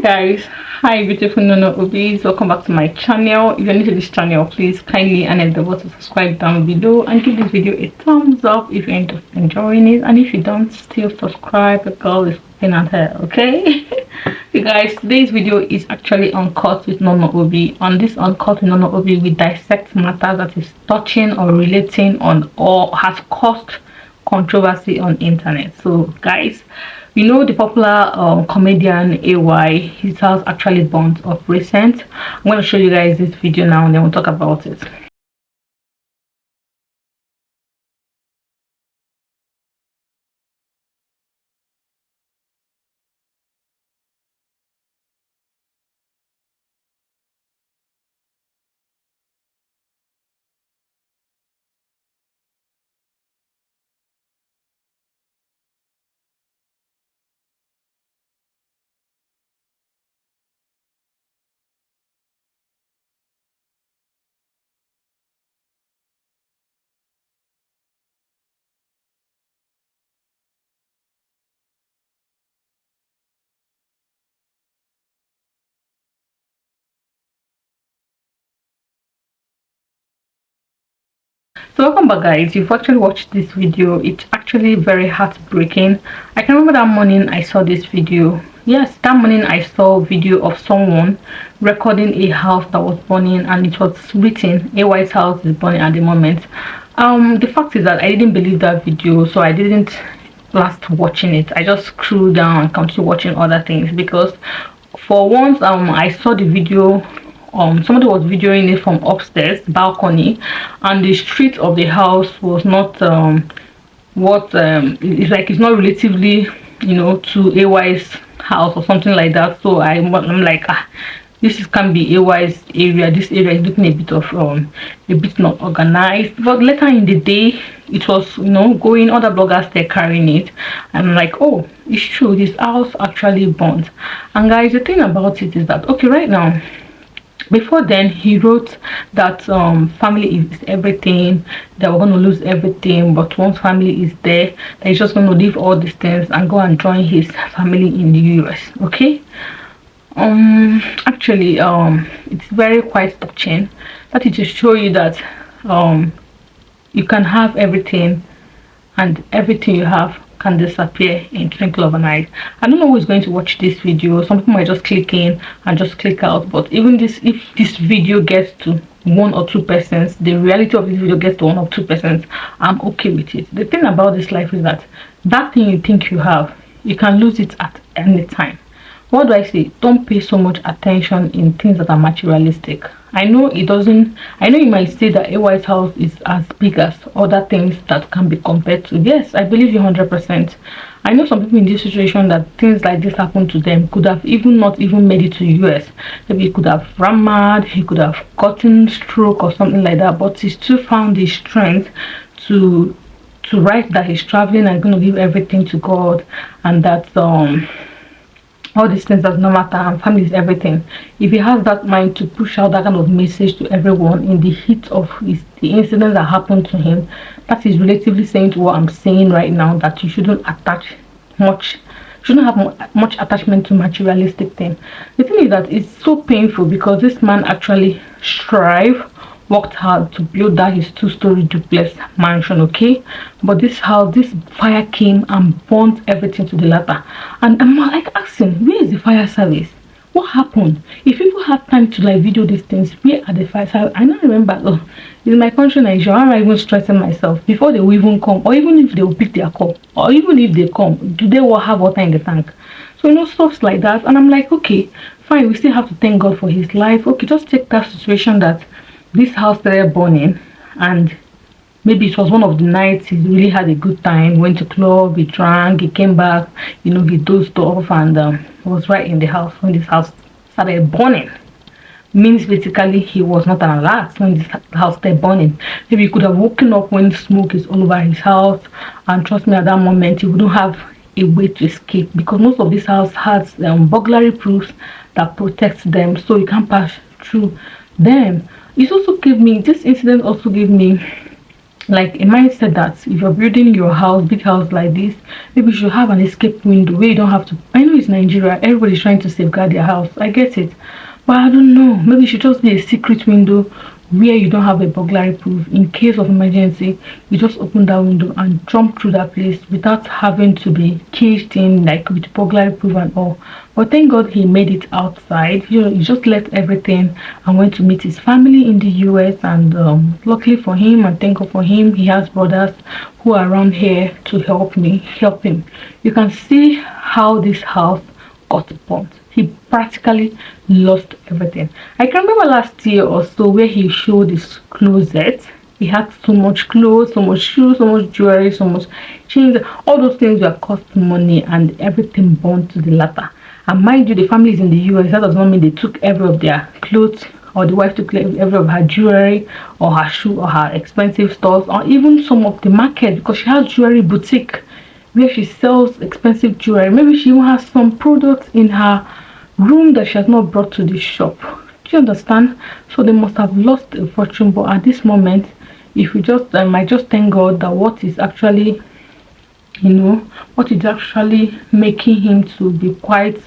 Guys, hi beautiful Nono Hubbies, welcome back to my channel. If you're new to this channel, please kindly and endeavor to subscribe down below and give this video a thumbs up if you're enjoying it, and if you don't still subscribe, the girl is looking at her. Okay. So guys, today's video is actually uncut with Nono Hubby. On this uncut with Nono Hubby, we dissect matters that is touching or relating on or has caused controversy on internet. So guys, you know the popular comedian AY, his house actually burnt of recent. I'm going to show you guys this video now and then we'll talk about it. So welcome back guys, you've actually watched this video. It's actually very heartbreaking. I can remember that morning I saw this video. Yes, that morning I saw a video of someone recording a house that was burning, and it was written AY's house is burning at the moment. The fact is that I didn't believe that video, so I didn't last watching it. I just scrolled down and continued watching other things, because for once I saw the video. Somebody was videoing it from upstairs balcony, and the street of the house was not it's like it's not relatively, you know, to AY's house or something like that. So I'm like, this can be AY's area. This area is looking a bit not organized. But later in the day, it was, you know, going, other bloggers, they're carrying it, and I'm like, oh, it's true, this house actually burnt. And guys, the thing about it is that, okay, right now, before then he wrote that family is everything, that we're going to lose everything, but once family is there, that he's just going to leave all these things and go and join his family in the US. Okay, actually it's very quite touching. That is to show you that you can have everything, and everything you have can disappear in twinkle of an eye. I don't know who is going to watch this video. Some people might just click in and just click out, but even this, if this video gets to 1 or 2 persons, the reality of this video gets to 1 or 2 persons, I'm okay with it. The thing about this life is that that thing you think you have, you can lose it at any time. What do I say? Don't pay so much attention in things that are materialistic. I know it doesn't, I know you might say that AY's house is as big as other things that can be compared to. Yes, I believe you 100%. I know some people in this situation that things like this happen to them could have even not even made it to US. Maybe he could have run mad, he could have gotten stroke or something like that, but he still found the strength to write that he's traveling and going to give everything to God, and that all these things does not matter, and family is everything. If he has that mind to push out that kind of message to everyone in the heat of the incident that happened to him, that is relatively saying to what I'm saying right now, that you shouldn't attach much, shouldn't have much attachment to materialistic thing. The thing is that it's so painful, because this man actually worked hard to build that his 2-story duplex mansion, okay, but this house, this fire came and burnt everything to the latter. And I'm like asking, where is the fire service? What happened? If people had time to like video these things, where are the fire service? I don't remember. Oh, in my country Nigeria, I'm not even stressing myself before they will even come, or even if they will pick their call, or even if they come, do they will have water in the tank? So, you know, stuff like that. And I'm like, okay, fine, we still have to thank God for his life. Okay, just take that situation that this house started burning, and maybe it was one of the nights he really had a good time, went to club, he drank, he came back, you know, he dozed off, and was right in the house when this house started burning. Means basically he was not an alert when this house started burning. Maybe he could have woken up when smoke is all over his house, and trust me, at that moment he wouldn't have a way to escape, because most of this house has burglary proofs that protects them, so you can't pass through them. It also gave me, this incident also gave me like a mindset that if you're building your house, big house like this, maybe you should have an escape window where you don't have to. I know it's Nigeria, everybody's trying to safeguard their house, I get it, but I don't know, maybe it should just be a secret window where you don't have a burglary proof. In case of emergency, you just open that window and jump through that place without having to be caged in, like with burglary proof and all. But thank God he made it outside. You know, he just left everything and went to meet his family in the US. And luckily for him, and thank God for him, he has brothers who are around here to help him. You can see how this house got burnt. He practically lost everything. I can remember last year or so where he showed his closet. He had so much clothes, so much shoes, so much jewelry, so much chains. All those things were costing money, and everything burned to the latter. And mind you, the family is in the US. That does not mean they took every of their clothes, or the wife took every of her jewelry or her shoe or her expensive stuff, or even some of the market, because she has jewelry boutique where she sells expensive jewelry. Maybe she even has some products in her room that she has not brought to the shop. Do you understand? So they must have lost a fortune. But at this moment, if you just I just thank God that what is actually, you know, what is actually making him to be quite,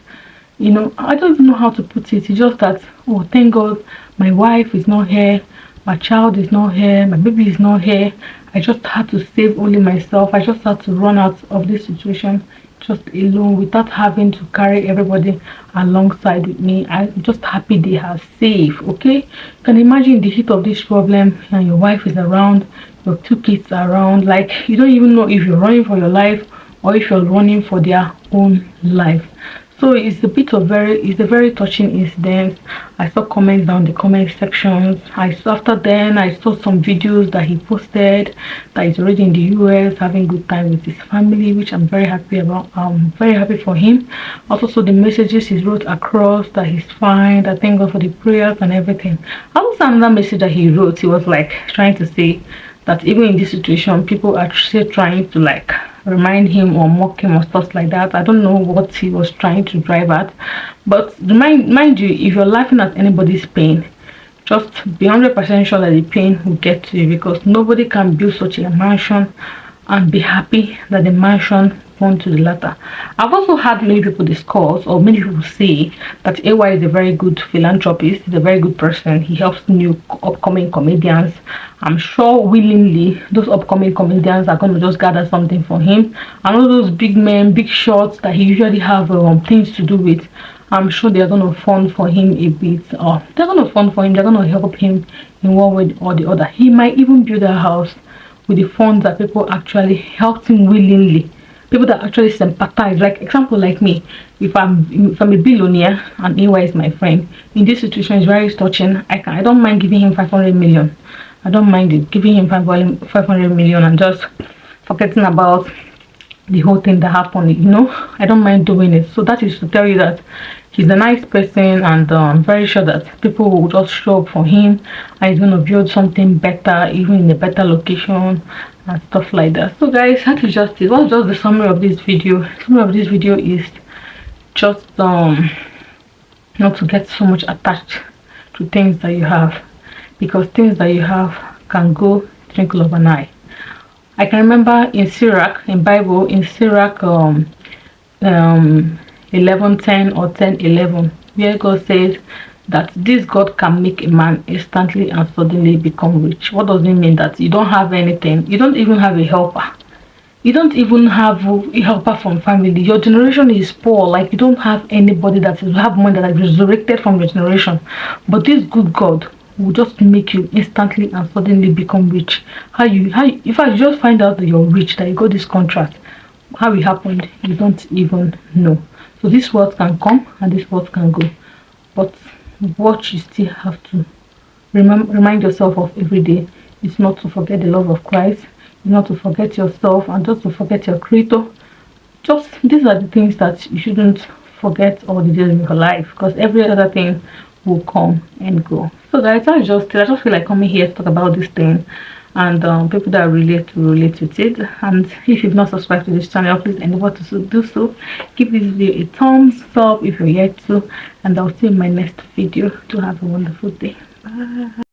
you know, I don't even know how to put it. It's just that, oh, thank God my wife is not here, my child is not here, my baby is not here. I just had to save only myself. I just had to run out of this situation just alone without having to carry everybody alongside with me. I'm just happy they are safe. Okay, you can imagine the heat of this problem, and your wife is around, your 2 kids are around, like you don't even know if you're running for your life or if you're running for their own life. So it's a very touching incident. I saw comments down the comment sections. After then I saw some videos that he posted that he's already in the US having good time with his family, which I'm very happy about. I'm very happy for him. Also saw the messages he wrote across that he's fine, that thank God for the prayers and everything. Also another message that he wrote, he was like trying to say that even in this situation, people are still trying to like remind him or mock him or stuff like that. I don't know what he was trying to drive at, but mind you, if you're laughing at anybody's pain, just be 100% sure that the pain will get to you, because nobody can build such a mansion and be happy that the mansion went to the latter. I've also had many people discuss, or many people say, that AY is a very good philanthropist. He's a very good person. He helps new upcoming comedians. I'm sure willingly those upcoming comedians are going to just gather something for him, and all those big men, big shots that he usually have things to do with, I'm sure they're going to fund for him a bit, or they're going to fund for him, they're going to help him in one way or the other. He might even build a house with the funds that people actually helped him willingly, people that actually sympathize. Like example, like me, if I'm a billionaire and AY is my friend, in this situation is very touching. I don't mind giving him 500 million. I don't mind it, giving him 500 million and just forgetting about the whole thing that happened, you know. I don't mind doing it. So that is to tell you that he's a nice person, and I'm very sure that people will just show up for him, and he's going to build something better, even in a better location and stuff like that. So guys, that is just it. What's just the summary of this video? Summary of this video is just not to get so much attached to things that you have, because things that you have can go twinkle of an eye. I can remember in Sirach, in Bible, in Sirach 11:10 or 10:11, where God says that this God can make a man instantly and suddenly become rich. What does it mean? That you don't have anything, you don't even have a helper, you don't even have a helper from family, your generation is poor, like you don't have anybody that is have money that is resurrected from your generation, but this good God will just make you instantly and suddenly become rich. How if I just find out that you're rich, that you got this contract, how it happened, you don't even know. So this world can come and this world can go, but what you still have to remind yourself of every day is not to forget the love of Christ, not to forget yourself, and just to forget your creator. Just these are the things that you shouldn't forget all the days of your life, because every other thing will come and go. So guys, I just feel like coming here to talk about this thing, and people that relate with it. And if you've not subscribed to this channel, please endeavor to do so. Give this video a thumbs up if you're yet to, and I'll see you in my next video. To have a wonderful day. Bye.